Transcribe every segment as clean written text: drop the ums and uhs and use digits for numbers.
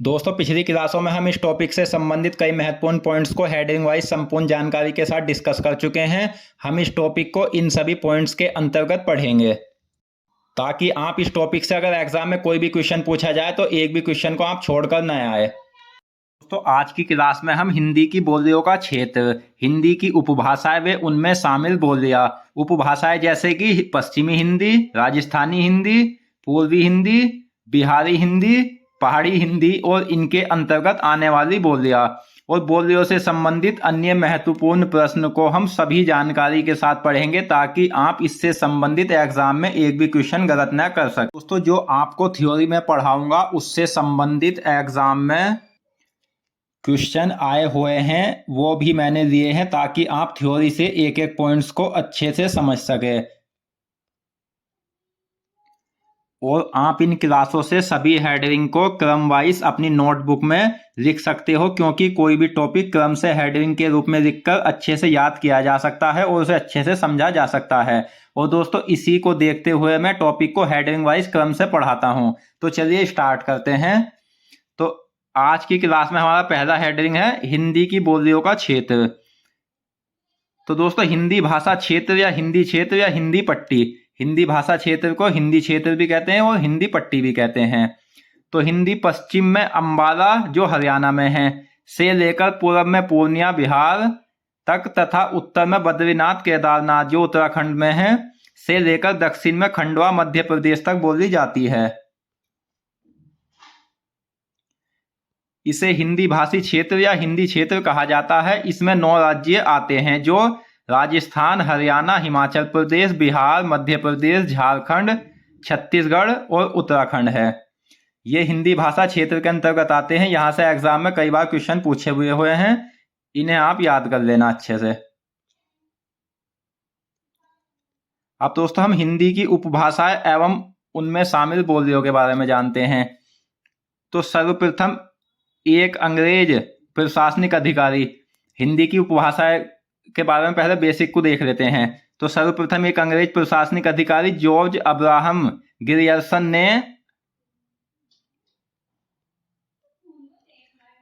दोस्तों पिछली क्लासों में हम इस टॉपिक से संबंधित कई महत्वपूर्ण पॉइंट्स को हेडिंग वाइज संपूर्ण जानकारी के साथ डिस्कस कर चुके हैं। हम इस टॉपिक को इन सभी पॉइंट्स के अंतर्गत पढ़ेंगे ताकि आप इस टॉपिक से अगर एग्जाम में कोई भी क्वेश्चन पूछा जाए तो एक भी क्वेश्चन को आप छोड़कर न आए। दोस्तों आज की क्लास में हम हिंदी की बोलियों का क्षेत्र, हिंदी की उपभाषाएं व उनमें शामिल बोलियां, उपभाषाएं जैसे कि पश्चिमी हिंदी, राजस्थानी हिंदी, पूर्वी हिंदी, बिहारी हिंदी, पहाड़ी हिंदी और इनके अंतर्गत आने वाली बोलियां और बोलियों से संबंधित अन्य महत्वपूर्ण प्रश्न को हम सभी जानकारी के साथ पढ़ेंगे ताकि आप इससे संबंधित एग्जाम में एक भी क्वेश्चन गलत न कर सकें। दोस्तों जो आपको थ्योरी में पढ़ाऊंगा उससे संबंधित एग्जाम में क्वेश्चन आए हुए हैं वो भी मैंने लिए हैं ताकि आप थ्योरी से एक एक पॉइंट्स को अच्छे से समझ सके और आप इन क्लासों से सभी हेडिंग को क्रम वाइज अपनी नोटबुक में लिख सकते हो, क्योंकि कोई भी टॉपिक क्रम से हेडिंग के रूप में लिखकर अच्छे से याद किया जा सकता है और उसे अच्छे से समझा जा सकता है। और दोस्तों इसी को देखते हुए मैं टॉपिक को हेडिंग वाइज क्रम से पढ़ाता हूं। तो चलिए स्टार्ट करते हैं। तो आज की क्लास में हमारा पहला हेडिंग है हिंदी की बोलियों का क्षेत्र। तो दोस्तों हिंदी भाषा क्षेत्र या हिंदी पट्टी, हिंदी भाषा क्षेत्र को हिंदी क्षेत्र भी कहते हैं और हिंदी पट्टी भी कहते हैं। तो हिंदी पश्चिम में अंबाला जो हरियाणा में है से लेकर पूर्व में पूर्णिया बिहार तक तथा उत्तर में बद्रीनाथ केदारनाथ जो उत्तराखंड में है से लेकर दक्षिण में खंडवा मध्य प्रदेश तक बोली जाती है। इसे हिंदी भाषी क्षेत्र या हिंदी क्षेत्र कहा जाता है। इसमें 9 राज्य आते हैं जो राजस्थान, हरियाणा, हिमाचल प्रदेश, बिहार, मध्य प्रदेश, झारखंड, छत्तीसगढ़ और उत्तराखंड है। ये हिंदी भाषा क्षेत्र के अंतर्गत आते हैं। यहाँ से एग्जाम में कई बार क्वेश्चन पूछे हुए हैं, इन्हें आप याद कर लेना अच्छे से। अब दोस्तों हम हिंदी की उपभाषाएं एवं उनमें शामिल बोलियों के बारे में जानते हैं। तो सर्वप्रथम एक अंग्रेज प्रशासनिक अधिकारी, हिंदी की उपभाषा के बारे में पहले बेसिक को देख लेते हैं। तो सर्वप्रथम एक अंग्रेज प्रशासनिक अधिकारी जॉर्ज अब्राहम ग्रियर्सन ने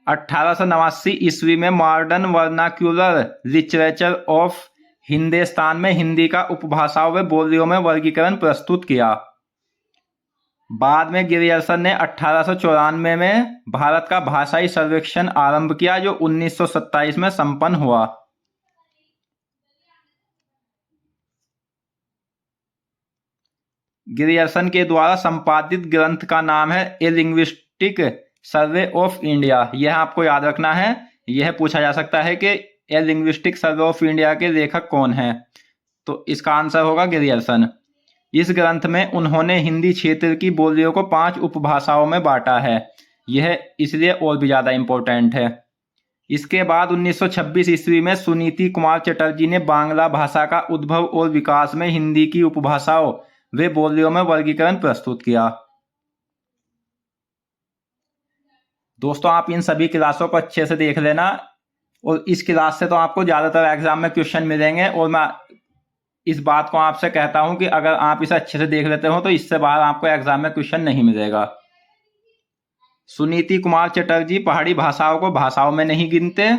1889 ईस्वी में modern vernacular literature of Hindustan में हिंदी का उपभाषाओं व बोलियों में वर्गीकरण प्रस्तुत किया। बाद में ग्रियर्सन ने 1894 में भारत का भाषाई सर्वेक्षण आरंभ किया जो 1927 में संपन्न हुआ। ग्रियर्सन के द्वारा संपादित ग्रंथ का नाम है ए लिंग्विस्टिक सर्वे ऑफ इंडिया। यह आपको याद रखना है, यह पूछा जा सकता है कि ए लिंग्विस्टिक सर्वे ऑफ इंडिया के लेखक कौन है। तो इसका आंसर होगा ग्रियर्सन। इस ग्रंथ में उन्होंने हिंदी क्षेत्र की बोलियों को 5 उपभाषाओं में बांटा है। यह इसलिए और भी ज्यादा इंपॉर्टेंट है। इसके बाद 1926 ईस्वी में सुनीति कुमार चटर्जी ने बांग्ला भाषा का उद्भव और विकास में हिंदी की उपभाषाओं वे बोलियों में वर्गीकरण प्रस्तुत किया। दोस्तों आप इन सभी क्लासों को अच्छे से देख लेना और इस क्लास से तो आपको ज्यादातर एग्जाम में क्वेश्चन मिलेंगे और मैं इस बात को आपसे कहता हूं कि अगर आप इसे अच्छे से देख लेते हो तो इससे बाहर आपको एग्जाम में क्वेश्चन नहीं मिलेगा। सुनीति कुमार चटर्जी पहाड़ी भाषाओं को भाषाओं में नहीं गिनते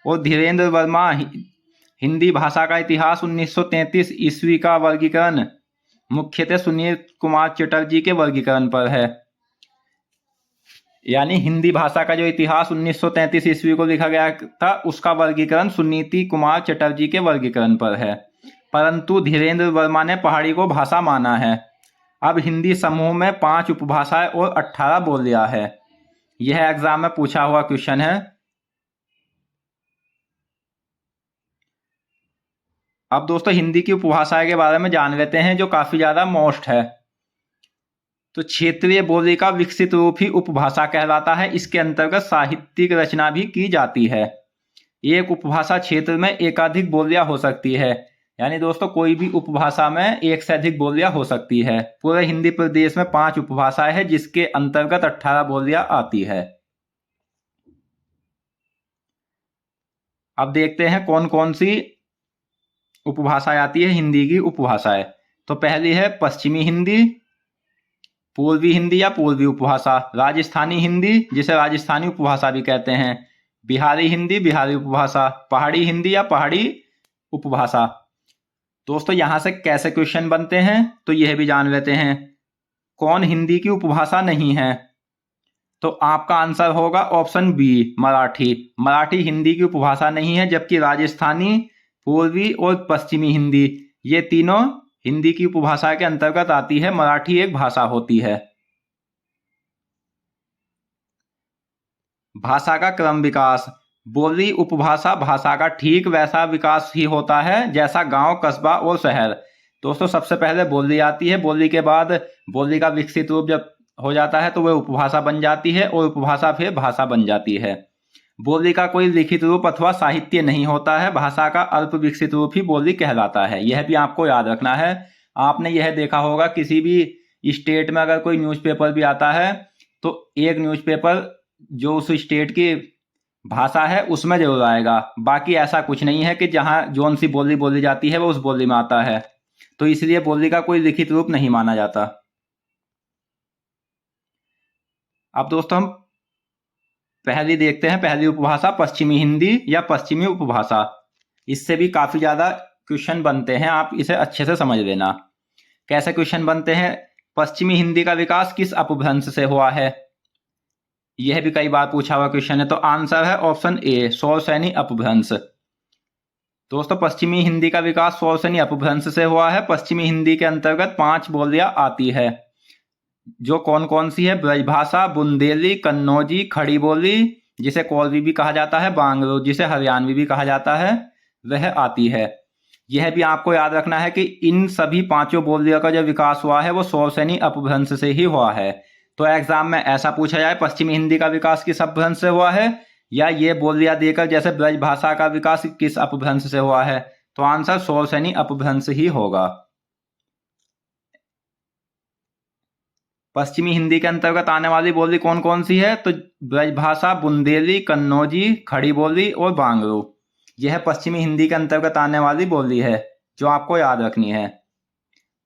और धीरेन्द्र वर्मा हिंदी भाषा का इतिहास 1933 ईस्वी का वर्गीकरण मुख्यतः सुनीति कुमार चटर्जी के वर्गीकरण पर है। यानी हिंदी भाषा का जो इतिहास 1933 ईस्वी को लिखा गया था उसका वर्गीकरण सुनीति कुमार चटर्जी के वर्गीकरण पर है, परंतु धीरेन्द्र वर्मा ने पहाड़ी को भाषा माना है। अब हिंदी समूह में 5 उपभाषाएं और 18 बोलियां है। यह एग्जाम में पूछा हुआ क्वेश्चन है। अब दोस्तों हिंदी की उपभाषाएं के बारे में जान लेते हैं जो काफी ज्यादा मोस्ट है। तो क्षेत्रीय बोली का विकसित रूप ही उपभाषा कहलाता है। इसके अंतर्गत साहित्यिक रचना भी की जाती है। एक उपभाषा क्षेत्र में एकाधिक बोलियां हो सकती है, यानी दोस्तों कोई भी उपभाषा में एक से अधिक बोलियां हो सकती है। पूरे हिंदी प्रदेश में 5 उपभाषाएं हैं जिसके अंतर्गत 18 बोलियां आती है। अब देखते हैं कौन कौन सी उपभाषाएं आती है हिंदी की उपभाषाएं। तो पहली है पश्चिमी हिंदी, पूर्वी हिंदी या पूर्वी उपभाषा, राजस्थानी हिंदी जिसे राजस्थानी उपभाषा भी कहते हैं, बिहारी हिंदी बिहारी उपभाषा, पहाड़ी हिंदी या पहाड़ी उपभाषा। दोस्तों यहां से कैसे क्वेश्चन बनते हैं तो यह भी जान लेते हैं। कौन हिंदी की उपभाषा नहीं है? तो आपका आंसर होगा ऑप्शन बी, मराठी। मराठी हिंदी की उपभाषा नहीं है, जबकि राजस्थानी, पूर्वी और पश्चिमी हिंदी ये तीनों हिंदी की उपभाषा के अंतर्गत आती है। मराठी एक भाषा होती है। भाषा का क्रम विकास, बोली उपभाषा भाषा का ठीक वैसा विकास ही होता है जैसा गांव, कस्बा और शहर। दोस्तों सबसे पहले बोली आती है, बोली के बाद बोली का विकसित रूप जब हो जाता है तो वह उपभाषा बन जाती है और उपभाषा फिर भाषा बन जाती है। बोली का कोई लिखित रूप अथवा साहित्य नहीं होता है, भाषा का अल्प विकसित रूप ही बोली कहलाता है। यह भी आपको याद रखना है। आपने यह देखा होगा किसी भी स्टेट में अगर कोई न्यूज़पेपर भी आता है तो एक न्यूज़पेपर जो उस स्टेट की भाषा है उसमें जरूर आएगा, बाकी ऐसा कुछ नहीं है कि जहां जोन सी बोली बोली जाती है वो उस बोली में आता है। तो इसलिए बोली का कोई लिखित रूप नहीं माना जाता। अब दोस्तों हम पहली देखते हैं, पहली उपभाषा पश्चिमी हिंदी या पश्चिमी उपभाषा। इससे भी काफी ज्यादा क्वेश्चन बनते हैं, आप इसे अच्छे से समझ लेना। कैसे क्वेश्चन बनते हैं? पश्चिमी हिंदी का विकास किस अपभ्रंश से हुआ है? यह भी कई बार पूछा हुआ क्वेश्चन है। तो आंसर है ऑप्शन ए, शौरसेनी अपभ्रंश। दोस्तों पश्चिमी हिंदी का विकास शौरसेनी अपभ्रंश से हुआ है। पश्चिमी हिंदी के अंतर्गत 5 बोलियां आती है, जो कौन कौन सी है? ब्रजभाषा, बुंदेली, कन्नौजी, खड़ी बोली जिसे कोलवी भी कहा जाता है, बांग्लो जिसे हरियाणवी भी कहा जाता है, वह आती है। यह भी आपको याद रखना है कि इन सभी 5 बोलियों का जो विकास हुआ है वो शौरसेनी अपभ्रंश से ही हुआ है। तो एग्जाम में ऐसा पूछा जाए पश्चिमी हिंदी का विकास किस अपभ्रंश से हुआ है, या ये बोलियां देकर जैसे ब्रजभाषा का विकास किस अपभ्रंश से हुआ है, तो आंसर शौरसेनी अपभ्रंश ही होगा। पश्चिमी हिंदी के अंतर्गत आने वाली बोली कौन कौन सी है? तो ब्रजभाषा, बुंदेली, कन्नौजी, खड़ी बोली और बांग्लो, यह पश्चिमी हिंदी के अंतर्गत आने वाली बोली है जो आपको याद रखनी है।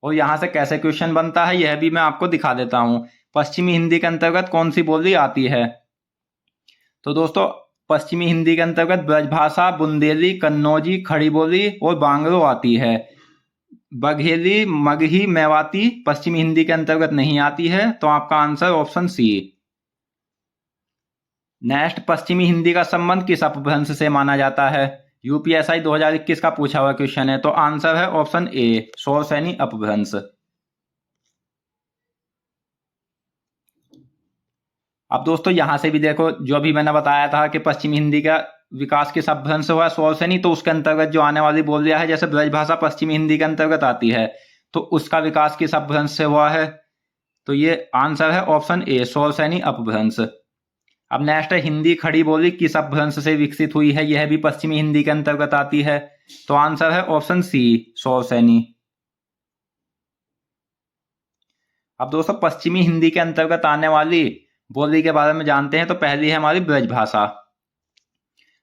और यहां से कैसे क्वेश्चन बनता है यह भी मैं आपको दिखा देता हूं। पश्चिमी हिंदी के अंतर्गत कौन सी बोली आती है? तो दोस्तों पश्चिमी हिंदी के अंतर्गत ब्रजभाषा, बुंदेली, कन्नौजी, खड़ी बोली और बांग्लो आती है। बघेली, मगही, मेवाती पश्चिमी हिंदी के अंतर्गत नहीं आती है। तो आपका आंसर ऑप्शन सी। नेक्स्ट, पश्चिमी हिंदी का संबंध किस अपभ्रंश से माना जाता है? यूपीएसआई 2021 का पूछा हुआ क्वेश्चन है। तो आंसर है ऑप्शन ए, शौरसेनी अपभ्रंश। अब दोस्तों यहां से भी देखो, जो भी मैंने बताया था कि पश्चिमी हिंदी का विकास किस अपभ्रंश से हुआ, शौरसेनी, तो उसके अंतर्गत जो आने वाली बोलियां है जैसे ब्रजभाषा पश्चिमी हिंदी के अंतर्गत आती है, तो उसका विकास किस अपभ्रंश से हुआ है? तो ये आंसर है ऑप्शन ए, शौरसेनी अपभ्रंश। अब नेक्स्ट है, हिंदी खड़ी बोली किस अपभ्रंश से विकसित हुई है? यह भी पश्चिमी हिंदी के अंतर्गत आती है। तो आंसर है ऑप्शन सी, शौरसेनी। अब दोस्तों पश्चिमी हिंदी के अंतर्गत आने वाली बोली के बारे में जानते हैं। तो पहली है हमारी ब्रजभाषा।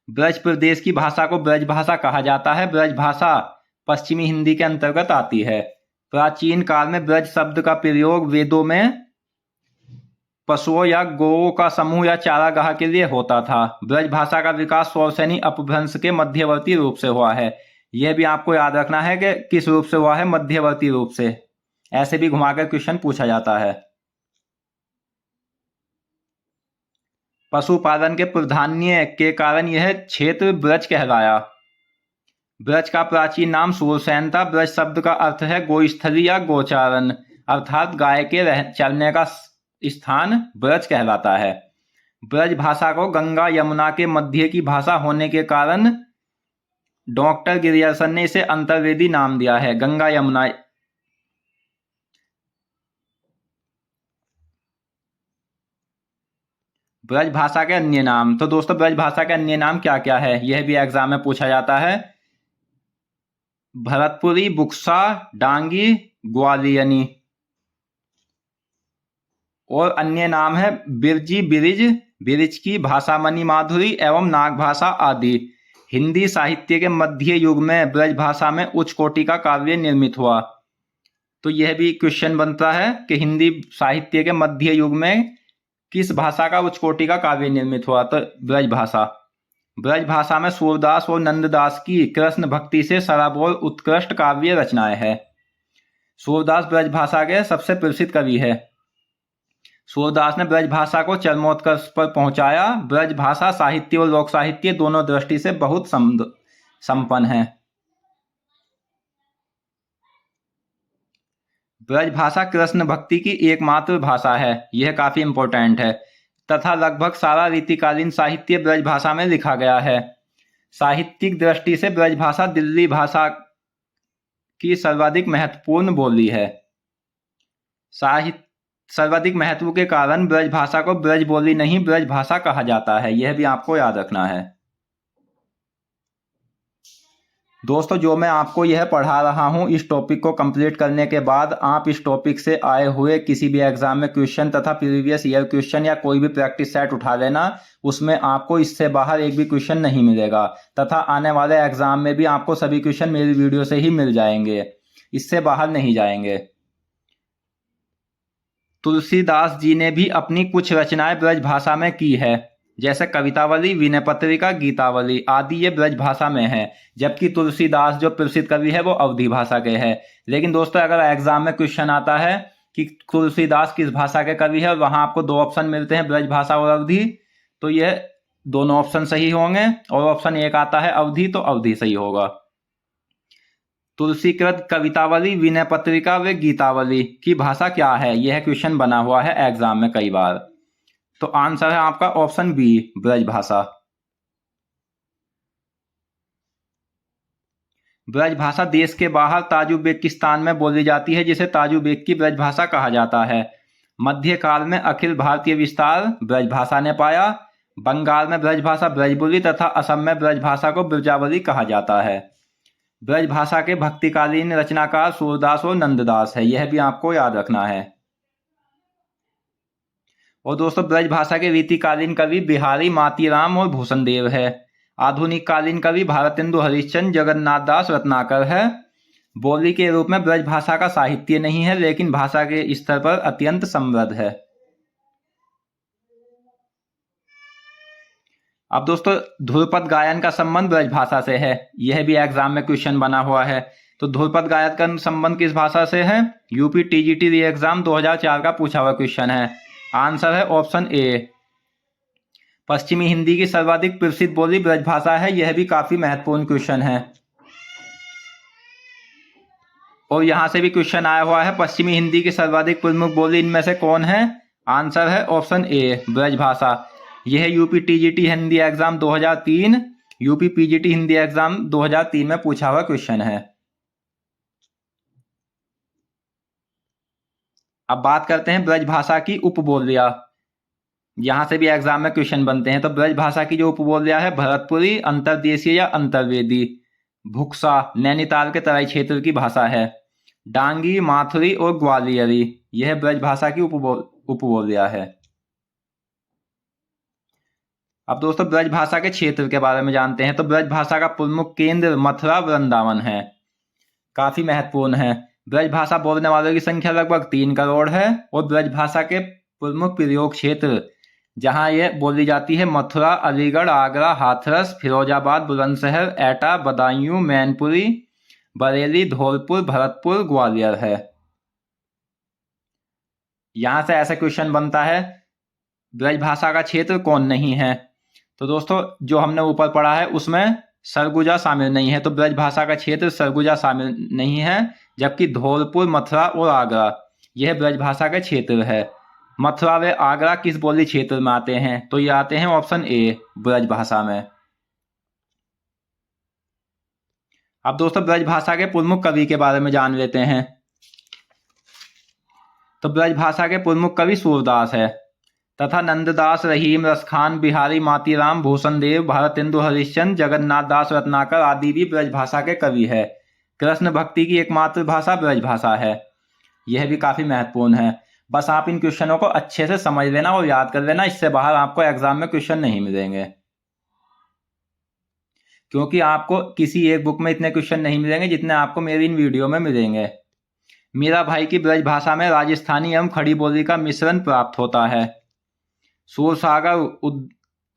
ब्रज प्रदेश की भाषा को ब्रजभाषा कहा जाता है। ब्रजभाषा पश्चिमी हिंदी के अंतर्गत आती है। प्राचीन काल में ब्रज शब्द का प्रयोग वेदों में पशुओं या गौओं का समूह या चारागाह के लिए होता था। ब्रजभाषा का विकास शौरसेनी अपभ्रंश के मध्यवर्ती रूप से हुआ है। यह भी आपको याद रखना है कि किस रूप से हुआ है, मध्यवर्ती रूप से। ऐसे भी घुमाकर क्वेश्चन पूछा जाता है। पशुपालन के प्राधान्य के कारण यह क्षेत्र ब्रज कहलाया। ब्रज का प्राचीन नाम सूरसेन था। ब्रज शब्द का अर्थ है गोस्थली या गोचारण, अर्थात गाय के चलने का स्थान ब्रज कहलाता है। ब्रज भाषा को गंगा यमुना के मध्य की भाषा होने के कारण डॉक्टर गिरियर्सन ने इसे अंतर्वेदी नाम दिया है। गंगा यमुना ब्रज भाषा के अन्य नाम। तो दोस्तों ब्रज भाषा के अन्य नाम क्या क्या है, यह भी एग्जाम में पूछा जाता है। भरतपुरी, बुक्सा, डांगी, ग्वालियनी। और अन्य नाम है बिरजी, बिरिज, बिरिज की भाषा, मनी माधुरी एवं नाग भाषा आदि। हिंदी साहित्य के मध्य युग में ब्रज भाषा में उच्च कोटि का काव्य निर्मित हुआ। तो यह भी क्वेश्चन बनता है कि हिंदी साहित्य के मध्य युग में किस भाषा का उच्च कोटि का काव्य निर्मित हुआ? तो ब्रज भाषा। ब्रज भाषा में सूरदास और नंददास की कृष्ण भक्ति से सराबोर उत्कृष्ट काव्य रचनाएं हैं। सूरदास ब्रज भाषा के सबसे प्रसिद्ध कवि है। सूरदास ने ब्रज भाषा को चरमोत्कर्ष पर पहुंचाया। ब्रज भाषा साहित्य और लोक साहित्य दोनों दृष्टि से बहुत संपन्न है। ब्रज भाषा कृष्ण भक्ति की एकमात्र भाषा है, यह काफी इंपॉर्टेंट है, तथा लगभग सारा रीतिकालीन साहित्य ब्रज भाषा में लिखा गया है। साहित्यिक दृष्टि से ब्रज भाषा दिल्ली भाषा की सर्वाधिक महत्वपूर्ण बोली है। सर्वाधिक महत्व के कारण ब्रज भाषा को ब्रज बोली नहीं ब्रज भाषा कहा जाता है, यह भी आपको याद रखना है। दोस्तों, जो मैं आपको यह पढ़ा रहा हूं, इस टॉपिक को कंप्लीट करने के बाद आप इस टॉपिक से आए हुए किसी भी एग्जाम में क्वेश्चन तथा प्रीवियस ईयर क्वेश्चन या कोई भी प्रैक्टिस सेट उठा लेना, उसमें आपको इससे बाहर एक भी क्वेश्चन नहीं मिलेगा, तथा आने वाले एग्जाम में भी आपको सभी क्वेश्चन मेरी वीडियो से ही मिल जाएंगे, इससे बाहर नहीं जाएंगे। तुलसीदास जी ने भी अपनी कुछ रचनाएं ब्रज भाषा में की है, जैसे कवितावली, विनय पत्रिका, गीतावली आदि ये ब्रज भाषा में है, जबकि तुलसीदास जो प्रसिद्ध कवि है वो अवधी भाषा के हैं। लेकिन दोस्तों, अगर एग्जाम में क्वेश्चन आता है कि तुलसीदास किस भाषा के कवि है और वहां आपको दो ऑप्शन मिलते हैं, ब्रज भाषा और अवधी, तो यह दोनों ऑप्शन सही होंगे, और ऑप्शन एक आता है अवधी, तो अवधी सही होगा। तुलसीकृत कवितावली, विनय पत्रिका व गीतावली की भाषा क्या है? यह क्वेश्चन बना हुआ है एग्जाम में कई बार, तो आंसर है आपका ऑप्शन बी, ब्रज भाषा। ब्रज भाषा देश के बाहर ताजुबेकिस्तान में बोली जाती है, जिसे ताजुबेक की ब्रज भाषा कहा जाता है। मध्यकाल में अखिल भारतीय विस्तार ब्रज भाषा ने पाया। बंगाल में ब्रज भाषा ब्रजबुली तथा असम में ब्रज भाषा को ब्रजावली कहा जाता है। ब्रज भाषा के भक्तिकालीन रचनाकार सूरदास और नंददास है, यह भी आपको याद रखना है। और दोस्तों, ब्रज भाषा के रीतिकालीन कवि बिहारी मातीराम और भूषणदेव है। आधुनिक कालीन कवि भारतेंदु हरिश्चंद्र, जगन्नाथ दास रत्नाकर है। बोली के रूप में ब्रज भाषा का साहित्य नहीं है, लेकिन भाषा के स्तर पर अत्यंत समृद्ध है। अब दोस्तों, ध्रुपद गायन का संबंध ब्रज भाषा से है, यह भी एग्जाम में क्वेश्चन बना हुआ है। तो ध्रुपद गायन का संबंध किस भाषा से है? यूपी टीजीटी री एग्जाम 2004 का पूछा हुआ क्वेश्चन है। आंसर है ऑप्शन ए। पश्चिमी हिंदी की सर्वाधिक प्रसिद्ध बोली ब्रज भाषा है, यह भी काफी महत्वपूर्ण क्वेश्चन है। और यहां से भी क्वेश्चन आया हुआ है, पश्चिमी हिंदी की सर्वाधिक प्रमुख बोली इनमें से कौन है? आंसर है ऑप्शन ए, ब्रज भाषा। यह UP TGT Hindi exam 2003, UP PGT Hindi exam 2003 में पूछा हुआ क्वेश्चन है। अब बात करते हैं ब्रज भाषा की उपबोलियां। यहां से भी एग्जाम में क्वेश्चन बनते हैं। तो ब्रज भाषा की जो उपबोलियां है, भरतपुरी, अंतरदेशीय या अंतर्वेदी। भुक्सा नैनीताल के तराई क्षेत्र की भाषा है। डांगी, माथुरी और ग्वालियरी, यह ब्रज भाषा की उपबोलियां है। अब दोस्तों, ब्रज भाषा के क्षेत्र के बारे में जानते हैं। तो ब्रज भाषा का प्रमुख केंद्र मथुरा वृंदावन है, काफी महत्वपूर्ण है। ब्रज भाषा बोलने वालों की संख्या लगभग 3 करोड़ है। और ब्रज भाषा के प्रमुख प्रयोग क्षेत्र जहां यह बोली जाती है, मथुरा, अलीगढ़, आगरा, हाथरस, फिरोजाबाद, बुलंदशहर, एटा, बदायूं, मैनपुरी, बरेली, धौलपुर, भरतपुर, ग्वालियर है। यहां से ऐसा क्वेश्चन बनता है, ब्रज भाषा का क्षेत्र कौन नहीं है? तो दोस्तों, जो हमने ऊपर पढ़ा है उसमें सरगुजा शामिल नहीं है, तो ब्रज भाषा का क्षेत्र सरगुजा शामिल नहीं है। जबकि धौलपुर, मथुरा और आगरा यह ब्रज भाषा का क्षेत्र है। मथुरा व आगरा किस बोली क्षेत्र में आते हैं? तो ये आते हैं ऑप्शन ए, ब्रज भाषा में। अब दोस्तों, ब्रज भाषा के प्रमुख कवि के बारे में जान लेते हैं। तो ब्रज भाषा के प्रमुख कवि सूरदास है, तथा नंददास, रहीम, रसखान, बिहारी मातीराम, भूषणदेव, भारतेंदु हरिश्चंद्र, जगन्नाथ दास रत्नाकर आदि भी ब्रज भाषा के कवि है। कृष्ण भक्ति की एकमात्र भाषा ब्रज भाषा है, यह भी काफी महत्वपूर्ण है। बस आप इन क्वेश्चनों को अच्छे से समझ लेना और याद कर लेना, इससे बाहर आपको एग्जाम में क्वेश्चन नहीं मिलेंगे, क्योंकि आपको किसी एक बुक में इतने क्वेश्चन नहीं मिलेंगे जितने आपको मेरी इन वीडियो में मिलेंगे। मीरा भाई की ब्रज भाषा में राजस्थानी एवं खड़ी बोली का मिश्रण प्राप्त होता है।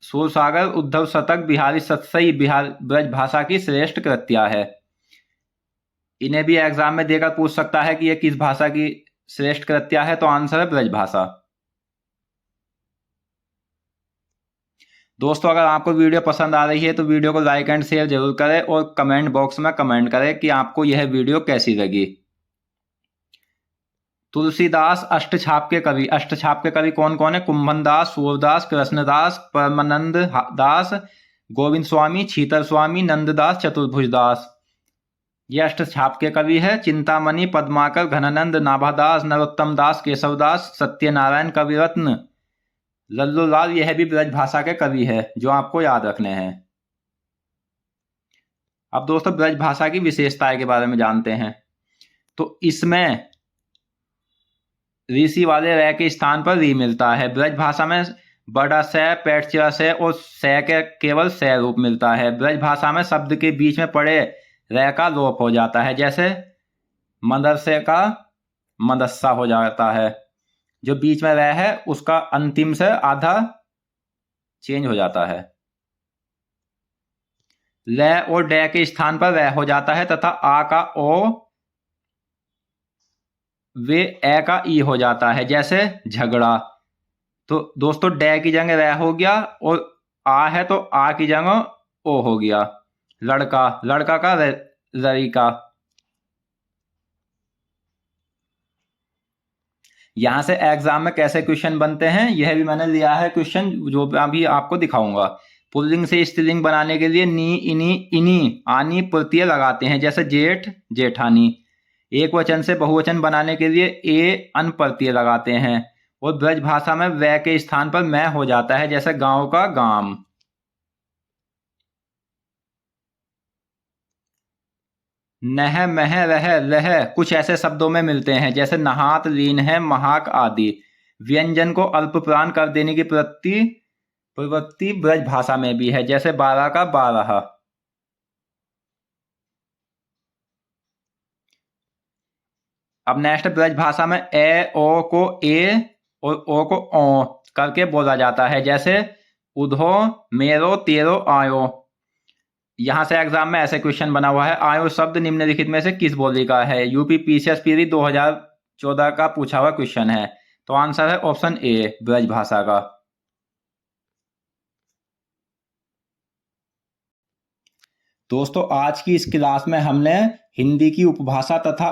सूरसागर उद्धव शतक बिहारी सतसई बिहार ब्रज भाषा की श्रेष्ठ कृतियां है। इन्हें भी एग्जाम में देकर पूछ सकता है कि यह किस भाषा की श्रेष्ठ कृतियां है, तो आंसर है ब्रज भाषा। दोस्तों, अगर आपको वीडियो पसंद आ रही है तो वीडियो को लाइक एंड शेयर जरूर करें और कमेंट बॉक्स में कमेंट करें कि आपको यह वीडियो कैसी लगी। तुलसीदास अष्टछाप के कवि कौन कौन है? कुंभन दास, सूरदास, कृष्णदास, परमानंद दास, गोविंद स्वामी, छीतर स्वामी, नंददास, चतुर्भुज दास। ये अष्टछाप के कवि है। चिंतामणि, पद्माकर, घनानंद, नाभादास, नरोत्तम दास, केशवदास, सत्यनारायण, कविरत्न, लल्लूलाल, यह भी ब्रज भाषा के कवि है, जो आपको याद रखने हैं। अब दोस्तों, ब्रज भाषा की विशेषताएं के बारे में जानते हैं। तो इसमें ऋषि वाले रे के स्थान पर री मिलता है। ब्रज भाषा में बड़ा से, पेटचिरा से और से के केवल से रूप मिलता है। ब्रज भाषा में शब्द के बीच में पड़े रे का लोप हो जाता है, जैसे मदरसे का मदस्सा हो जाता है। जो बीच में रे है उसका अंतिम से आधा चेंज हो जाता है। ले और डे के स्थान पर रे हो जाता है तथा आ का ओ वे ए का ई हो जाता है, जैसे झगड़ा। तो दोस्तों, डे की जगह रे हो गया और आ है तो आ की जगह ओ हो गया। लड़का, लड़का का लड़का। यहां से एग्जाम में कैसे क्वेश्चन बनते हैं यह भी मैंने लिया है क्वेश्चन, जो अभी आपको दिखाऊंगा। पुल्लिंग से स्त्रीलिंग बनाने के लिए नी, इनी, इनी, आनी प्रत्यय लगाते हैं, जैसे जेठ, जेठानी। एक वचन से बहुवचन बनाने के लिए ए अन प्रत्यय लगाते हैं। और ब्रज भाषा में वे के स्थान पर मैं हो जाता है, जैसे गांव का गांव। नह, मह, रह, लह कुछ ऐसे शब्दों में मिलते हैं, जैसे नहात, लीन है, महाक आदि। व्यंजन को अल्प प्राण कर देने की प्रवृत्ति ब्रज भाषा में भी है, जैसे बारह का बारह। अब नेक्स्ट, ब्रज भाषा में ए ओ को ए और ओ को ओ करके बोला जाता है, जैसे उधो, मेरो, तेरो, आयो। यहां से एग्जाम में ऐसे क्वेश्चन बना हुआ है, आयो शब्द निम्नलिखित में से किस बोली का है? यूपी पीसीएस पीरी 2014 का पूछा हुआ क्वेश्चन है। तो आंसर है ऑप्शन ए, ब्रज भाषा का। दोस्तों, आज की इस क्लास में हमने हिंदी की उपभाषा तथा